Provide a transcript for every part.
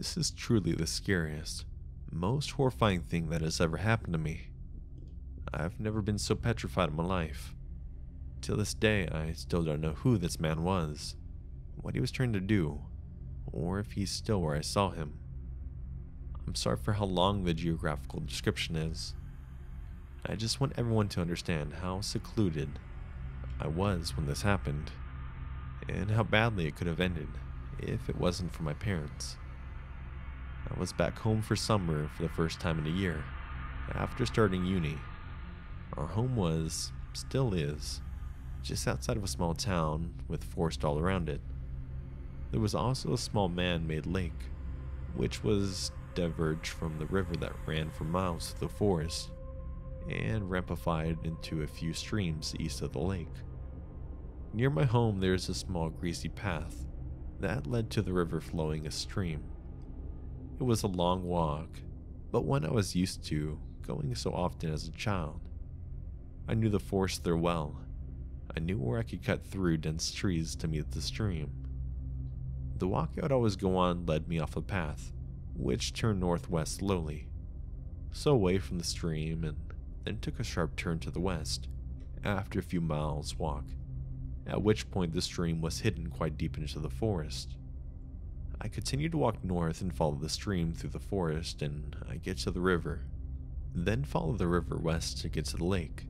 This is truly the scariest, most horrifying thing that has ever happened to me. I've never been so petrified in my life. Till this day, I still don't know who this man was, what he was trying to do, or if he's still where I saw him. I'm sorry for how long the geographical description is. I just want everyone to understand how secluded I was when this happened, and how badly it could have ended if it wasn't for my parents. I was back home for summer for the first time in a year, after starting uni. Our home was, still is, just outside of a small town with forest all around it. There was also a small man-made lake, which was diverged from the river that ran for miles through the forest, and ramified into a few streams east of the lake. Near my home there is a small greasy path that led to the river flowing a stream. It was a long walk, but one I was used to going so often as a child. I knew the forest there well. I knew where I could cut through dense trees to meet the stream. The walk I would always go on led me off a path, which turned northwest slowly, so away from the stream, and then took a sharp turn to the west after a few miles walk, at which point the stream was hidden quite deep into the forest. I continued to walk north and follow the stream through the forest, and I get to the river, then follow the river west to get to the lake.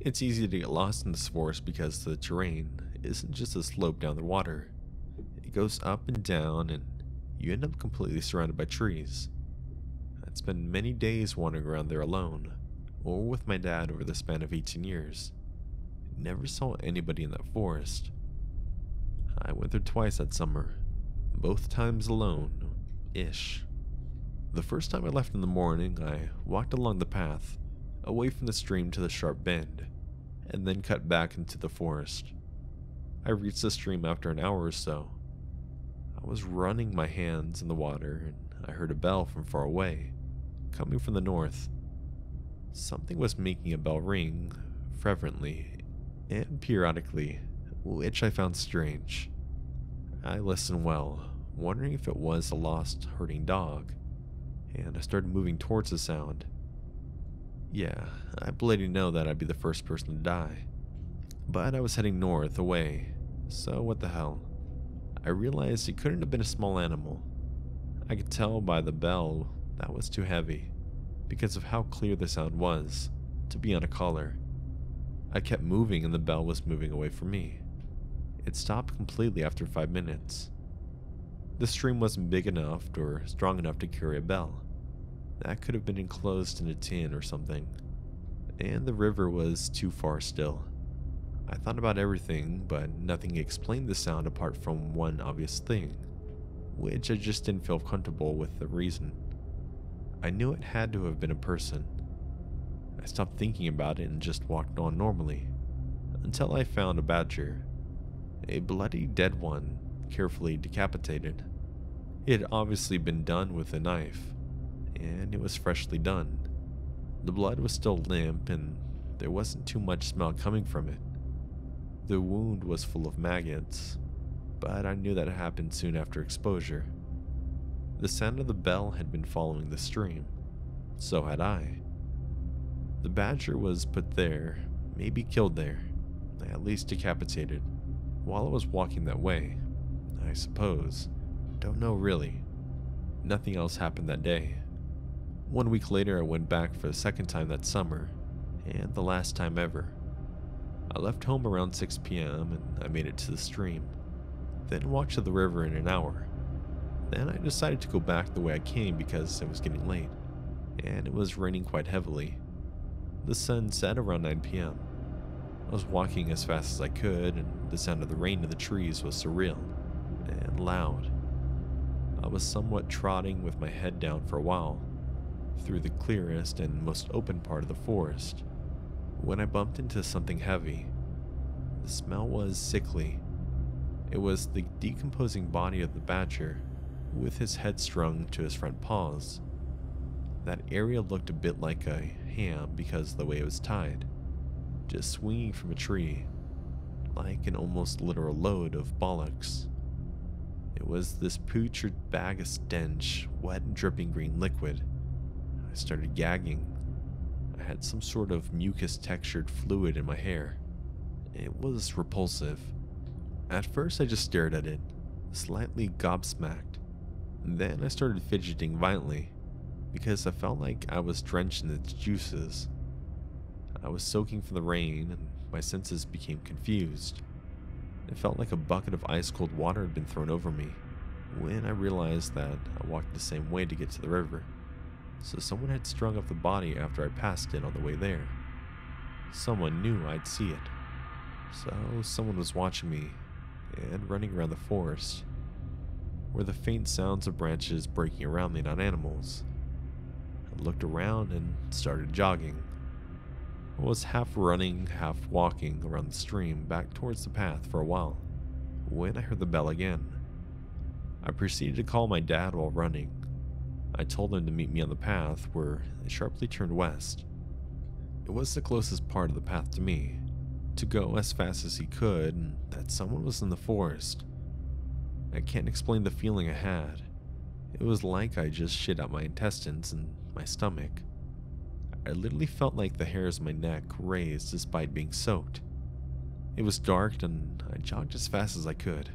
It's easy to get lost in this forest because the terrain isn't just a slope down the water. It goes up and down, and you end up completely surrounded by trees. I'd spent many days wandering around there alone, or with my dad over the span of 18 years. Never saw anybody in that forest. I went there twice that summer, both times alone-ish. The first time I left in the morning, I walked along the path, away from the stream to the sharp bend, and then cut back into the forest. I reached the stream after an hour or so. I was running my hands in the water, and I heard a bell from far away, coming from the north. Something was making a bell ring, fervently and periodically, which I found strange. I listened well, wondering if it was a lost herding dog, and I started moving towards the sound. Yeah, I bloody know that I'd be the first person to die, but I was heading north away, so what the hell. I realized it couldn't have been a small animal. I could tell by the bell that was too heavy, because of how clear the sound was, to be on a collar. I kept moving and the bell was moving away from me. It stopped completely after 5 minutes. The stream wasn't big enough or strong enough to carry a bell. That could have been enclosed in a tin or something. And the river was too far still. I thought about everything, but nothing explained the sound apart from one obvious thing, which I just didn't feel comfortable with the reason. I knew it had to have been a person. I stopped thinking about it and just walked on normally, until I found a badger. A bloody dead one, carefully decapitated. It had obviously been done with a knife, and it was freshly done. The blood was still limp, and there wasn't too much smell coming from it. The wound was full of maggots, but I knew that it happened soon after exposure. The sound of the bell had been following the stream. So had I. The badger was put there, maybe killed there, at least decapitated, while I was walking that way, I suppose. Don't know really. Nothing else happened that day. 1 week later I went back for the second time that summer, and the last time ever. I left home around 6 p.m. and I made it to the stream, then walked to the river in an hour. Then I decided to go back the way I came because it was getting late, and it was raining quite heavily. The sun set around 9 p.m. I was walking as fast as I could, and the sound of the rain in the trees was surreal and loud. I was somewhat trotting with my head down for a while, through the clearest and most open part of the forest, when I bumped into something heavy. The smell was sickly. It was the decomposing body of the badger, with his head strung to his front paws. That area looked a bit like a ham because of the way it was tied, just swinging from a tree, like an almost literal load of bollocks. It was this putrid bag of stench, wet and dripping green liquid. I started gagging. I had some sort of mucus-textured fluid in my hair. It was repulsive. At first I just stared at it, slightly gobsmacked. Then I started fidgeting violently, because I felt like I was drenched in its juices. I was soaking from the rain, and my senses became confused. It felt like a bucket of ice-cold water had been thrown over me, when I realized that I walked the same way to get to the river. So someone had strung up the body after I passed it on the way there. Someone knew I'd see it. So someone was watching me and running around the forest, where the faint sounds of branches breaking around me, not animals. I looked around and started jogging. I was half running, half walking around the stream back towards the path for a while, when I heard the bell again. I proceeded to call my dad while running. I told him to meet me on the path, where it sharply turned west. It was the closest part of the path to me, to go as fast as he could, and that someone was in the forest. I can't explain the feeling I had. It was like I just shit out my intestines and my stomach. I literally felt like the hairs on my neck raised despite being soaked. It was dark and I jogged as fast as I could.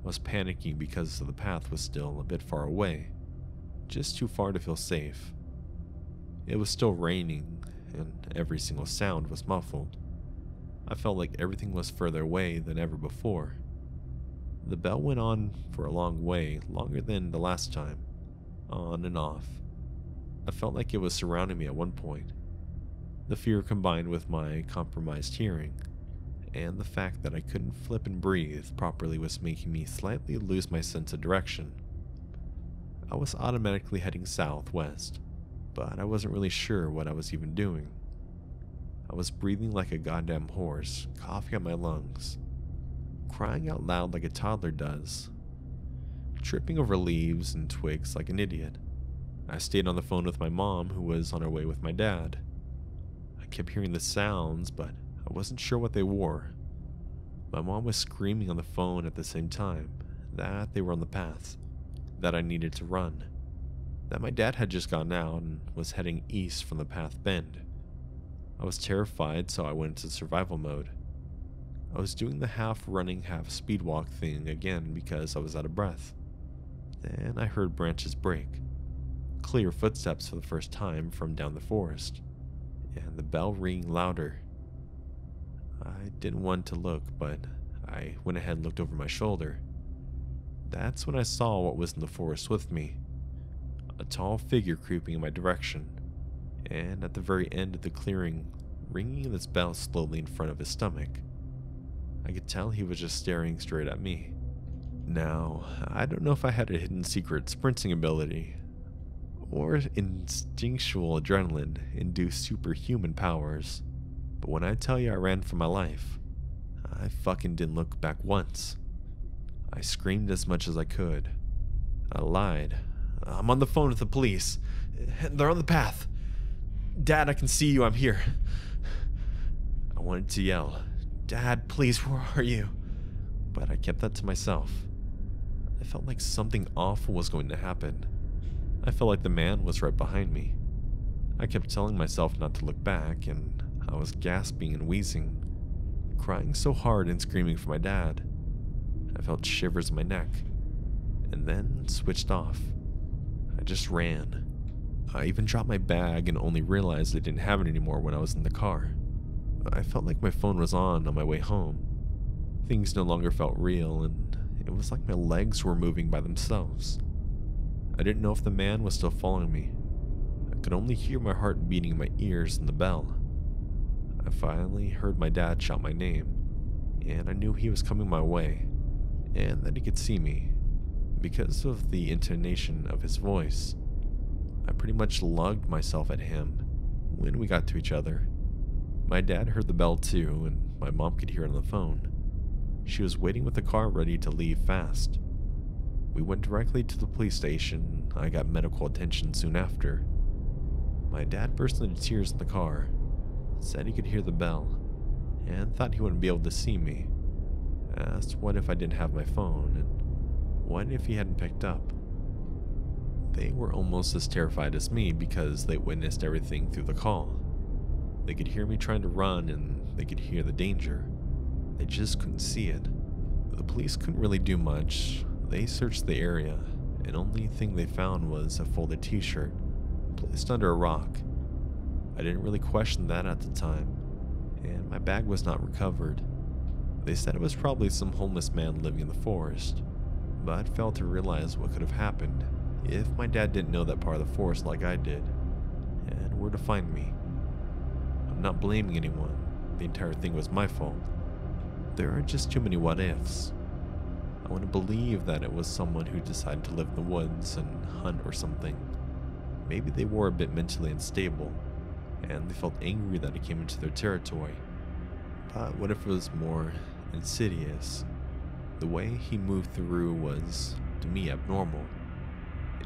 I was panicking because the path was still a bit far away, just too far to feel safe. It was still raining and every single sound was muffled. I felt like everything was further away than ever before. The bell went on for a long way, longer than the last time, on and off. I felt like it was surrounding me at one point. The fear combined with my compromised hearing, and the fact that I couldn't flip and breathe properly was making me slightly lose my sense of direction. I was automatically heading southwest, but I wasn't really sure what I was even doing. I was breathing like a goddamn horse, coughing at my lungs, crying out loud like a toddler does, tripping over leaves and twigs like an idiot. I stayed on the phone with my mom, who was on her way with my dad. I kept hearing the sounds, but I wasn't sure what they were. My mom was screaming on the phone at the same time that they were on the path, that I needed to run, that my dad had just gotten out and was heading east from the path bend. I was terrified, so I went into survival mode. I was doing the half running, half speed walk thing again because I was out of breath. Then I heard branches break, clear footsteps for the first time from down the forest, and the bell ringing louder. I didn't want to look, but I went ahead and looked over my shoulder. That's when I saw what was in the forest with me, a tall figure creeping in my direction, and at the very end of the clearing, ringing its bell slowly in front of his stomach. I could tell he was just staring straight at me. Now, I don't know if I had a hidden secret sprinting ability, or instinctual adrenaline-induced superhuman powers, but when I tell you I ran for my life, I fucking didn't look back once. I screamed as much as I could. I lied. I'm on the phone with the police. They're on the path. Dad, I can see you. I'm here. I wanted to yell, Dad, please, where are you? But I kept that to myself. I felt like something awful was going to happen. I felt like the man was right behind me. I kept telling myself not to look back, and I was gasping and wheezing, crying so hard and screaming for my dad. I felt shivers in my neck, and then switched off. I just ran. I even dropped my bag and only realized I didn't have it anymore when I was in the car. I felt like my phone was on my way home. Things no longer felt real, and it was like my legs were moving by themselves. I didn't know if the man was still following me. I could only hear my heart beating in my ears and the bell. I finally heard my dad shout my name, and I knew he was coming my way, and that he could see me, because of the intonation of his voice. I pretty much lugged myself at him when we got to each other. My dad heard the bell too, and my mom could hear it on the phone. She was waiting with the car ready to leave fast. We went directly to the police station. I got medical attention soon after. My dad burst into tears in the car, said he could hear the bell, and thought he wouldn't be able to see me. Asked what if I didn't have my phone, and What if he hadn't picked up? They were almost as terrified as me because they witnessed everything through the call. They could hear me trying to run and they could hear the danger. They just couldn't see it. The police couldn't really do much. They searched the area, and only thing they found was a folded t-shirt placed under a rock. I didn't really question that at the time, and my bag was not recovered. They said it was probably some homeless man living in the forest, but failed to realize what could have happened if my dad didn't know that part of the forest like I did, and where to find me. I'm not blaming anyone. The entire thing was my fault. There are just too many what ifs. I want to believe that it was someone who decided to live in the woods and hunt or something. Maybe they were a bit mentally unstable, and they felt angry that it came into their territory. But what if it was more insidious? The way he moved through was, to me, abnormal.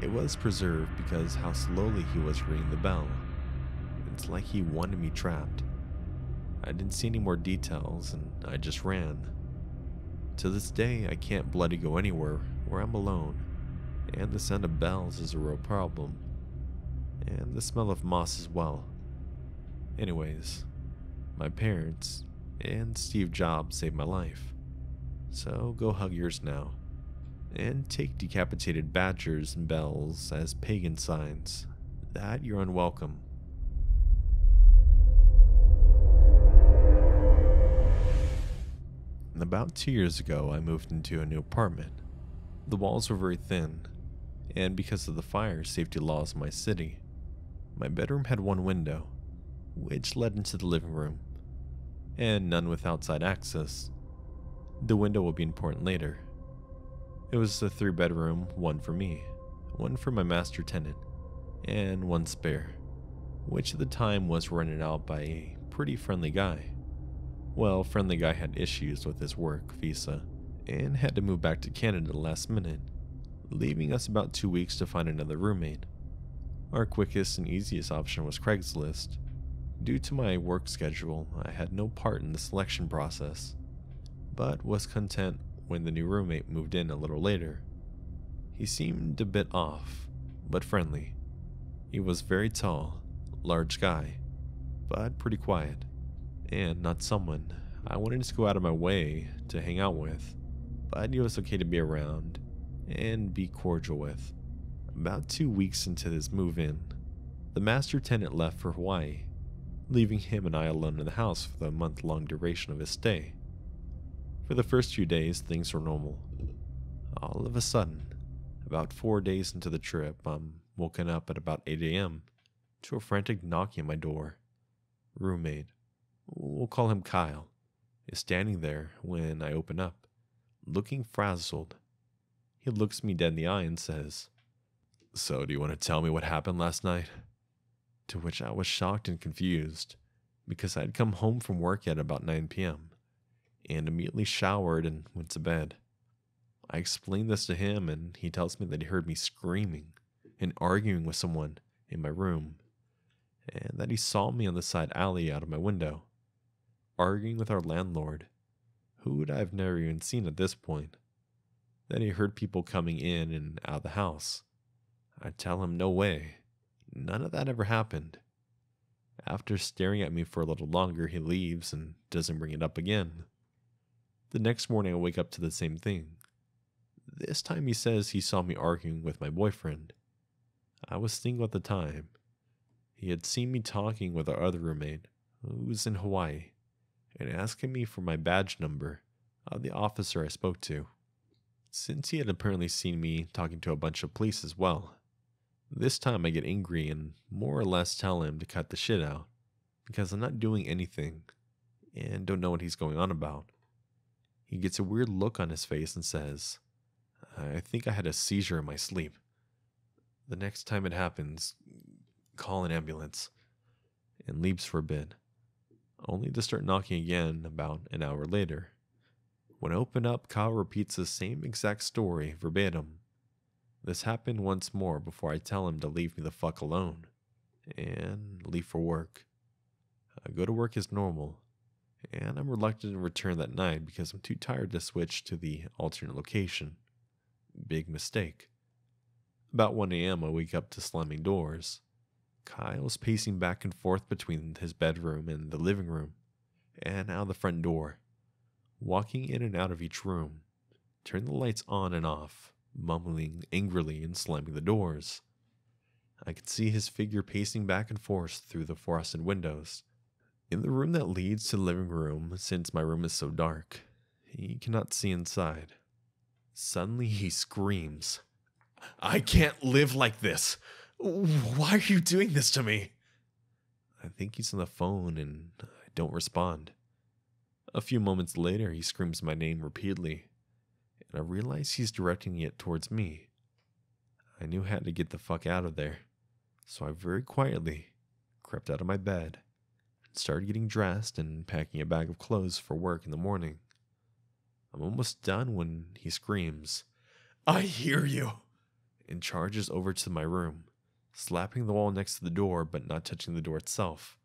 It was preserved because how slowly he was ringing the bell. It's like he wanted me trapped. I didn't see any more details, and I just ran. To this day, I can't bloody go anywhere where I'm alone, and the sound of bells is a real problem, and the smell of moss as well. Anyways, my parents and Steve Jobs saved my life, so go hug yours now, and take decapitated badgers and bells as pagan signs that you're unwelcome. About 2 years ago, I moved into a new apartment. The walls were very thin, and because of the fire safety laws in my city, my bedroom had one window, which led into the living room, and none with outside access. The window will be important later. It was a 3-bedroom, one for me, one for my master tenant, and one spare, which at the time was rented out by a pretty friendly guy. Well, friendly guy had issues with his work visa and had to move back to Canada last minute, leaving us about 2 weeks to find another roommate. Our quickest and easiest option was Craigslist. Due to my work schedule, I had no part in the selection process, but was content when the new roommate moved in a little later. He seemed a bit off, but friendly. He was very tall, large guy, but pretty quiet, and not someone I wanted to go out of my way to hang out with, but he was okay to be around and be cordial with. About 2 weeks into this move-in, the master tenant left for Hawaii, leaving him and I alone in the house for the month-long duration of his stay. For the first few days, things were normal. All of a sudden, about 4 days into the trip, I'm woken up at about 8 a.m. to a frantic knocking at my door. Roommate, we'll call him Kyle, is standing there when I open up, looking frazzled. He looks me dead in the eye and says, "So, do you want to tell me what happened last night?" To which I was shocked and confused, because I had come home from work at about 9 p.m. and immediately showered and went to bed. I explained this to him, and he tells me that he heard me screaming and arguing with someone in my room, and that he saw me on the side alley out of my window, arguing with our landlord, who I've never even seen at this point. That he heard people coming in and out of the house. I tell him no way, none of that ever happened. After staring at me for a little longer, he leaves and doesn't bring it up again. The next morning I wake up to the same thing. This time he says he saw me arguing with my boyfriend. I was single at the time. He had seen me talking with our other roommate, who was in Hawaii, and asking me for my badge number of the officer I spoke to, since he had apparently seen me talking to a bunch of police as well. This time I get angry and more or less tell him to cut the shit out, because I'm not doing anything and don't know what he's going on about. He gets a weird look on his face and says, "I think I had a seizure in my sleep. The next time it happens, call an ambulance," and leaves for a bit, only to start knocking again about an hour later. When I open up, Kyle repeats the same exact story verbatim. This happened once more before I tell him to leave me the fuck alone and leave for work. I go to work as normal, and I'm reluctant to return that night because I'm too tired to switch to the alternate location. Big mistake. About 1 a.m. I wake up to slamming doors. Kyle's pacing back and forth between his bedroom and the living room, and out the front door, walking in and out of each room, turning the lights on and off, mumbling angrily and slamming the doors. I could see his figure pacing back and forth through the frosted windows. In the room that leads to the living room, since my room is so dark, he cannot see inside. Suddenly he screams, "I can't live like this! Why are you doing this to me?" I think he's on the phone and I don't respond. A few moments later, he screams my name repeatedly, and I realize he's directing it towards me. I knew I had to get the fuck out of there, so I very quietly crept out of my bed and started getting dressed and packing a bag of clothes for work in the morning. I'm almost done when he screams, "I hear you!" and charges over to my room, slapping the wall next to the door but not touching the door itself.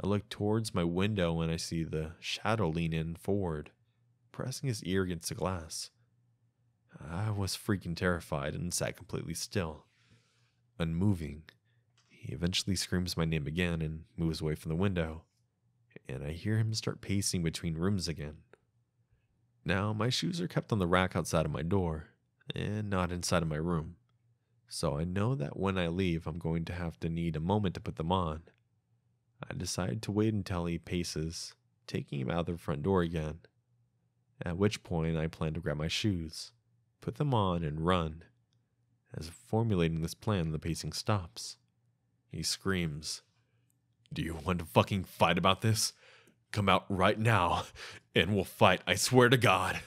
I look towards my window and I see the shadow lean in forward, pressing his ear against the glass. I was freaking terrified and sat completely still, unmoving. He eventually screams my name again and moves away from the window, and I hear him start pacing between rooms again. Now, my shoes are kept on the rack outside of my door, and not inside of my room, so I know that when I leave, I'm going to have to need a moment to put them on. I decide to wait until he paces, taking him out the front door again, at which point I plan to grab my shoes, put them on, and run. As formulating this plan, the pacing stops. He screams, "Do you want to fucking fight about this? Come out right now, and we'll fight, I swear to God."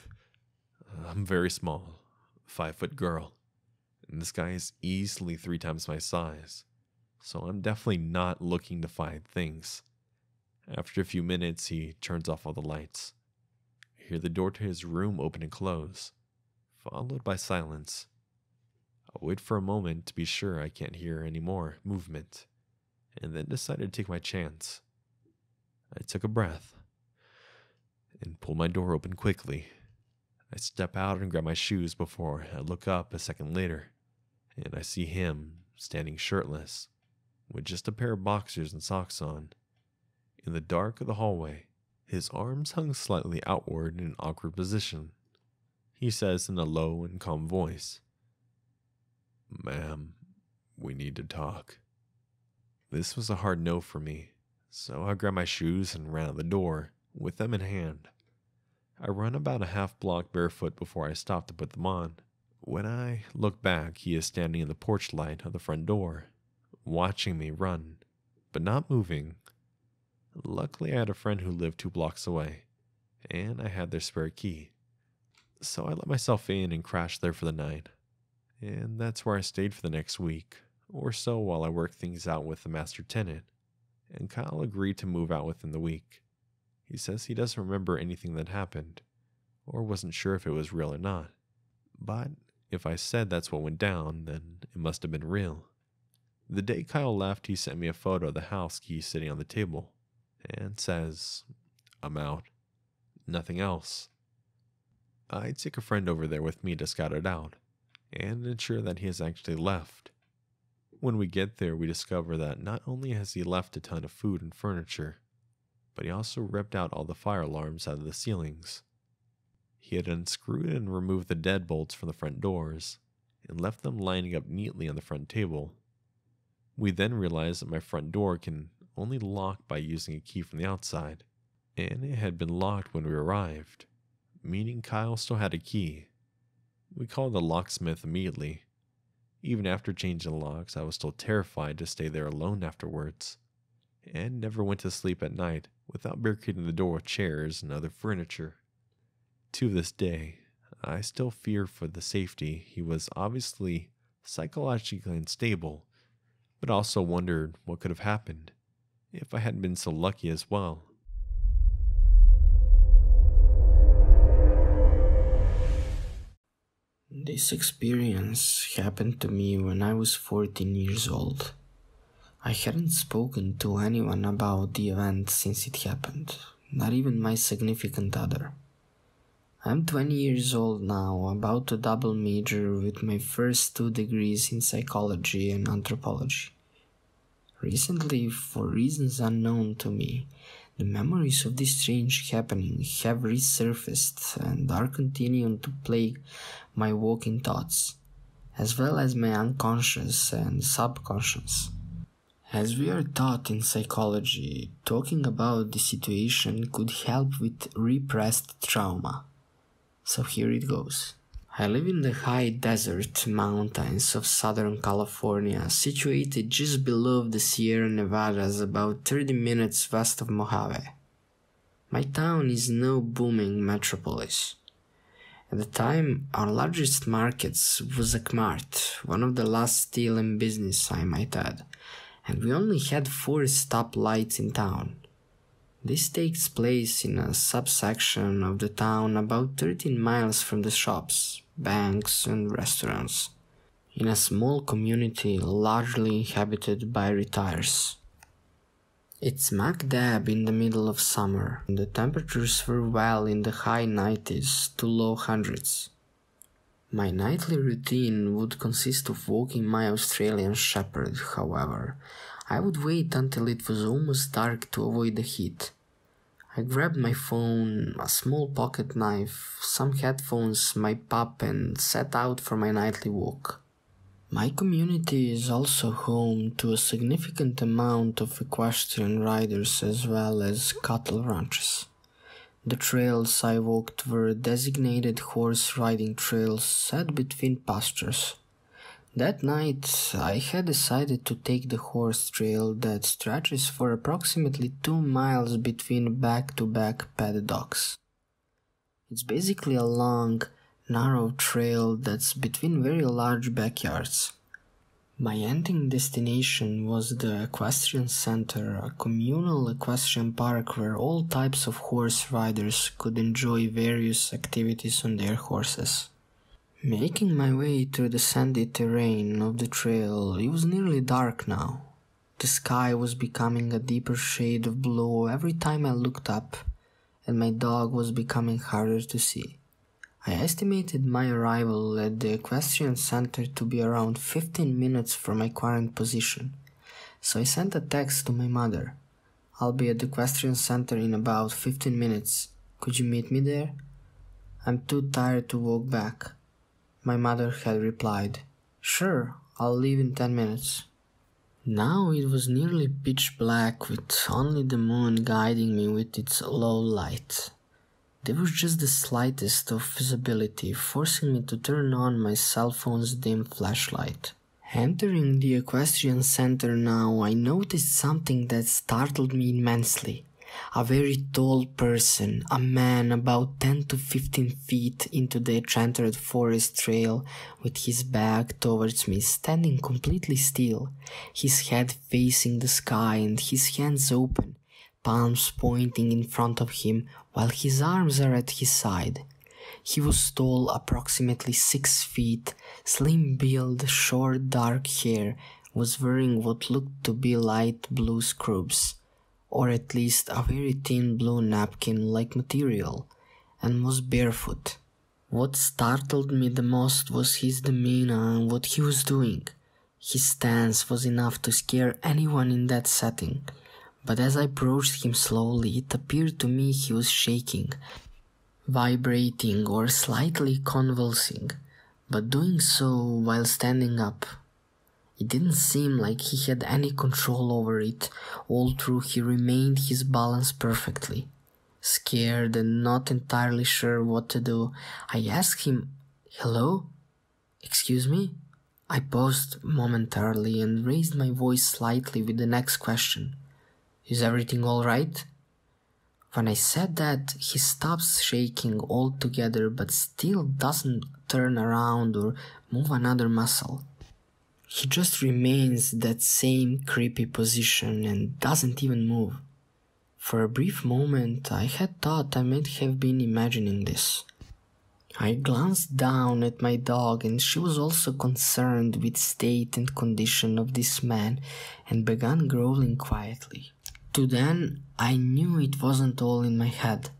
I'm very small, 5-foot girl, and this guy is easily 3 times my size, so I'm definitely not looking to fight things. After a few minutes, he turns off all the lights. I hear the door to his room open and close, followed by silence. I wait for a moment to be sure I can't hear any more movement, and then decided to take my chance. I took a breath and pulled my door open quickly. I step out and grab my shoes before I look up a second later, and I see him standing shirtless, with just a pair of boxers and socks on. In the dark of the hallway, his arms hung slightly outward in an awkward position. He says in a low and calm voice, "Ma'am, we need to talk." This was a hard no for me, so I grabbed my shoes and ran out the door, with them in hand. I run about a half block barefoot before I stop to put them on. When I look back, he is standing in the porch light of the front door, watching me run, but not moving. Luckily, I had a friend who lived 2 blocks away, and I had their spare key. So I let myself in and crashed there for the night, and that's where I stayed for the next week or so while I worked things out with the master tenant, and Kyle agreed to move out within the week. He says he doesn't remember anything that happened, or wasn't sure if it was real or not, but if I said that's what went down, then it must have been real. The day Kyle left, he sent me a photo of the house key sitting on the table, and says, "I'm out." Nothing else. I take a friend over there with me to scout it out, and ensure that he has actually left. When we get there, we discover that not only has he left a ton of food and furniture, but he also ripped out all the fire alarms out of the ceilings. He had unscrewed and removed the deadbolts from the front doors, and left them lining up neatly on the front table. We then realized that my front door can only lock by using a key from the outside, and it had been locked when we arrived, meaning Kyle still had a key. We called the locksmith immediately. Even after changing the locks, I was still terrified to stay there alone afterwards, and never went to sleep at night without barricading the door with chairs and other furniture. To this day, I still fear for the safety. He was obviously psychologically unstable, but also wondered what could have happened if I hadn't been so lucky as well. This experience happened to me when I was 14 years old. I hadn't spoken to anyone about the event since it happened, not even my significant other. I'm 20 years old now, about to double major with my first 2 degrees in psychology and anthropology. Recently, for reasons unknown to me, the memories of this strange happening have resurfaced and are continuing to plague my waking thoughts, as well as my unconscious and subconscious. As we are taught in psychology, talking about the situation could help with repressed trauma. So here it goes. I live in the high desert mountains of Southern California, situated just below the Sierra Nevadas, about 30 minutes west of Mojave. My town is no booming metropolis. At the time, our largest market was a Kmart, one of the last still in business, I might add, and we only had 4 stoplights in town. This takes place in a subsection of the town about 13 miles from the shops, banks, and restaurants, in a small community largely inhabited by retirees. It's smack dab in the middle of summer, and the temperatures were well in the high 90s to low hundreds. My nightly routine would consist of walking my Australian Shepherd, however. I would wait until it was almost dark to avoid the heat. I grabbed my phone, a small pocket knife, some headphones, my pup, and set out for my nightly walk. My community is also home to a significant amount of equestrian riders as well as cattle ranches. The trails I walked were designated horse riding trails set between pastures. That night, I had decided to take the horse trail that stretches for approximately 2 miles between back-to-back paddocks. It's basically a long, narrow trail that's between very large backyards. My ending destination was the Equestrian Center, a communal equestrian park where all types of horse riders could enjoy various activities on their horses. Making my way through the sandy terrain of the trail, it was nearly dark now. The sky was becoming a deeper shade of blue every time I looked up, and my dog was becoming harder to see. I estimated my arrival at the Equestrian Center to be around 15 minutes from my current position, so I sent a text to my mother. "I'll be at the Equestrian Center in about 15 minutes. Could you meet me there?" "I'm too tired to walk back." My mother had replied, "Sure, I'll leave in 10 minutes. Now it was nearly pitch black with only the moon guiding me with its low light. There was just the slightest of visibility, forcing me to turn on my cell phone's dim flashlight. Entering the Equestrian Center now, I noticed something that startled me immensely. A very tall person, a man about 10 to 15 feet into the enchanted forest trail, with his back towards me, standing completely still, his head facing the sky and his hands open, palms pointing in front of him while his arms are at his side. He was tall, approximately 6 feet, slim build, short dark hair, was wearing what looked to be light blue scrubs, or at least a very thin blue napkin-like material, and was barefoot. What startled me the most was his demeanor and what he was doing. His stance was enough to scare anyone in that setting, but as I approached him slowly, it appeared to me he was shaking, vibrating or slightly convulsing, but doing so while standing up. It didn't seem like he had any control over it, all through he remained his balance perfectly. Scared and not entirely sure what to do, I asked him, "Hello? Excuse me?" I paused momentarily and raised my voice slightly with the next question. "Is everything all right?" When I said that, he stops shaking altogether but still doesn't turn around or move another muscle. He just remains that same creepy position and doesn't even move. For a brief moment, I had thought I might have been imagining this. I glanced down at my dog, and she was also concerned with state and condition of this man and began growling quietly. To then, I knew it wasn't all in my head.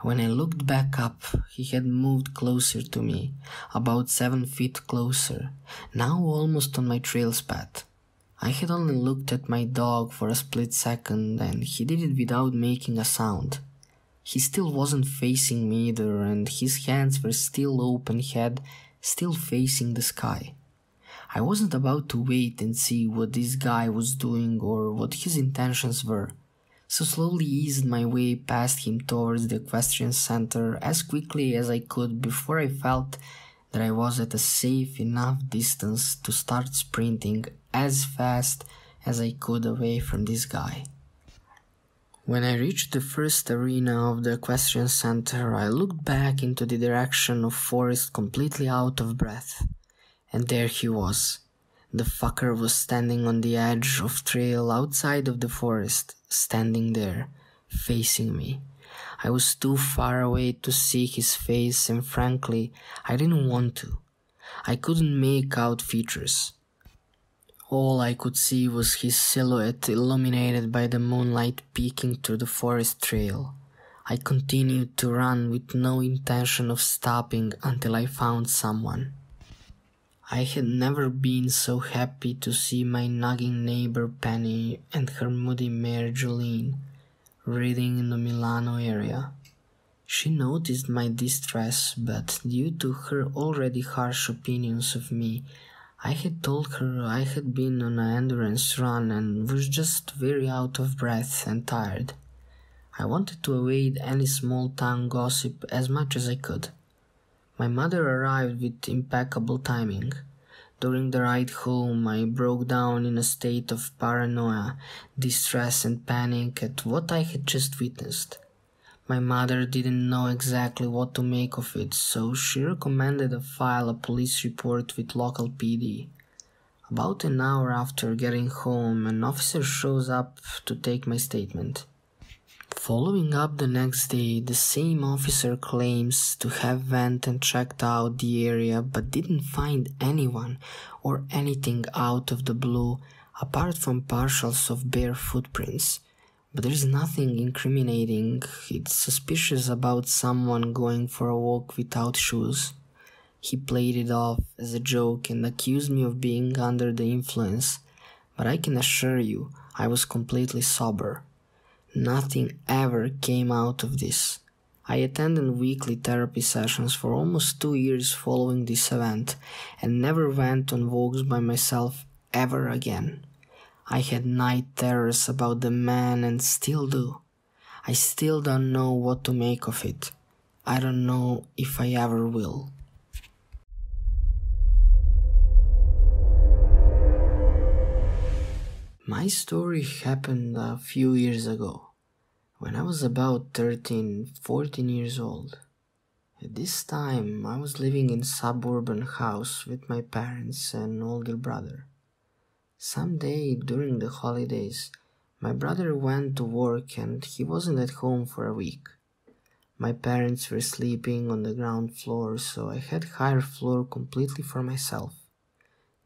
When I looked back up, he had moved closer to me, about 7 feet closer, now almost on my trail's path. I had only looked at my dog for a split second, and he did it without making a sound. He still wasn't facing me either, and his hands were still open, head still facing the sky. I wasn't about to wait and see what this guy was doing or what his intentions were, so slowly eased my way past him towards the equestrian center as quickly as I could before I felt that I was at a safe enough distance to start sprinting as fast as I could away from this guy. When I reached the first arena of the equestrian center, I looked back into the direction of Forrest completely out of breath. And there he was. The fucker was standing on the edge of trail outside of the forest, standing there, facing me. I was too far away to see his face, and frankly, I didn't want to. I couldn't make out features. All I could see was his silhouette illuminated by the moonlight peeking through the forest trail. I continued to run with no intention of stopping until I found someone. I had never been so happy to see my nagging neighbor Penny and her moody mare Jolene reading in the Milano area. She noticed my distress, but due to her already harsh opinions of me, I had told her I had been on an endurance run and was just very out of breath and tired. I wanted to avoid any small town gossip as much as I could. My mother arrived with impeccable timing. During the ride home, I broke down in a state of paranoia, distress and panic at what I had just witnessed. My mother didn't know exactly what to make of it, so she recommended I file a police report with local PD. About an hour after getting home, an officer shows up to take my statement. Following up the next day, the same officer claims to have went and checked out the area but didn't find anyone or anything out of the blue apart from partials of bare footprints. But there's nothing incriminating. It's suspicious about someone going for a walk without shoes. He played it off as a joke and accused me of being under the influence, but I can assure you I was completely sober. Nothing ever came out of this. I attended weekly therapy sessions for almost 2 years following this event and never went on walks by myself ever again. I had night terrors about the man and still do. I still don't know what to make of it. I don't know if I ever will. My story happened a few years ago, when I was about 13-14 years old. At this time, I was living in a suburban house with my parents and older brother. Someday during the holidays, my brother went to work and he wasn't at home for a week. My parents were sleeping on the ground floor, so I had higher floor completely for myself.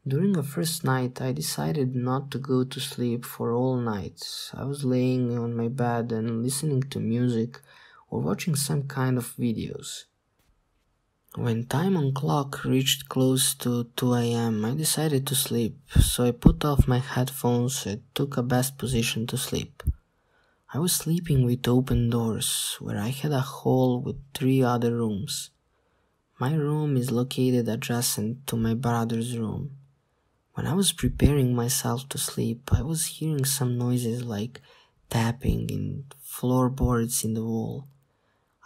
During the first night, I decided not to go to sleep for all night. I was laying on my bed and listening to music or watching some kind of videos. When time on clock reached close to 2 a.m., I decided to sleep, so I put off my headphones and took a best position to sleep. I was sleeping with open doors, where I had a hall with 3 other rooms. My room is located adjacent to my brother's room. When I was preparing myself to sleep, I was hearing some noises like tapping in floorboards in the wall.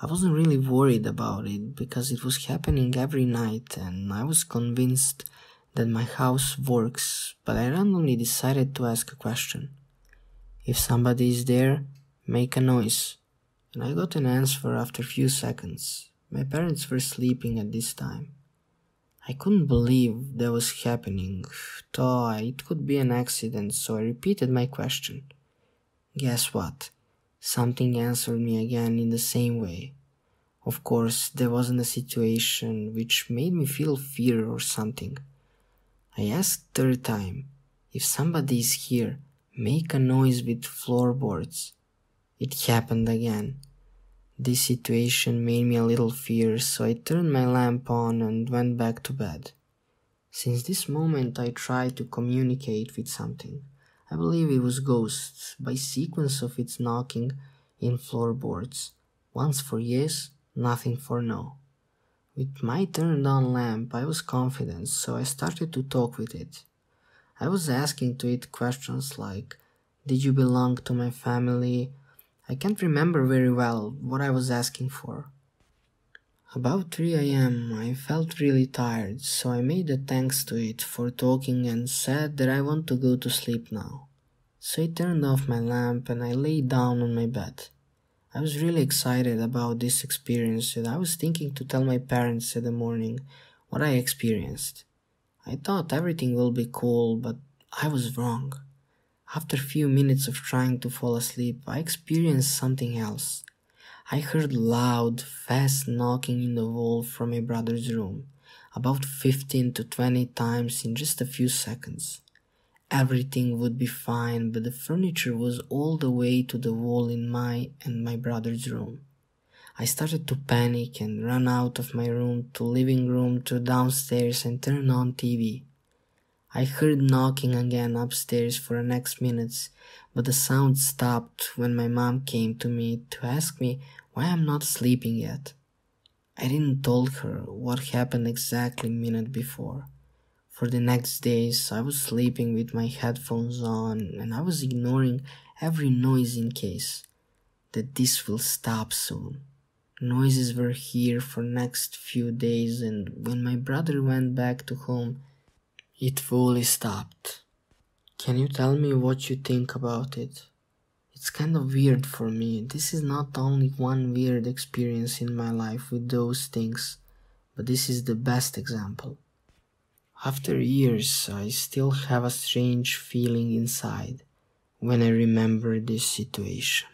I wasn't really worried about it because it was happening every night and I was convinced that my house works, but I randomly decided to ask a question. If somebody is there, make a noise. And I got an answer after a few seconds. My parents were sleeping at this time. I couldn't believe that was happening, thought it could be an accident, so I repeated my question. Guess what? Something answered me again in the same way. Of course, there wasn't a situation which made me feel fear or something. I asked third time, if somebody is here, make a noise with floorboards. It happened again. This situation made me a little fierce, so I turned my lamp on and went back to bed. Since this moment I tried to communicate with something. I believe it was ghosts, by sequence of its knocking in floorboards. Once for yes, nothing for no. With my turned on lamp I was confident, so I started to talk with it. I was asking to it questions like, did you belong to my family? I can't remember very well what I was asking for. About 3 a.m. I felt really tired, so I made a thanks to it for talking and said that I want to go to sleep now. So I turned off my lamp and I lay down on my bed. I was really excited about this experience and I was thinking to tell my parents in the morning what I experienced. I thought everything will be cool, but I was wrong. After a few minutes of trying to fall asleep, I experienced something else. I heard loud, fast knocking in the wall from my brother's room, about 15 to 20 times in just a few seconds. Everything would be fine, but the furniture was all the way to the wall in my and my brother's room. I started to panic and ran out of my room to living room to downstairs and turned on TV. I heard knocking again upstairs for the next minutes, but the sound stopped when my mom came to me to ask me why I'm not sleeping yet. I didn't tell her what happened exactly a minute before. For the next days I was sleeping with my headphones on and I was ignoring every noise in case that this will stop soon. Noises were here for next few days and when my brother went back to home, it fully stopped. Can you tell me what you think about it? It's kind of weird for me. This is not only one weird experience in my life with those things, but this is the best example. After years, I still have a strange feeling inside when I remember this situation.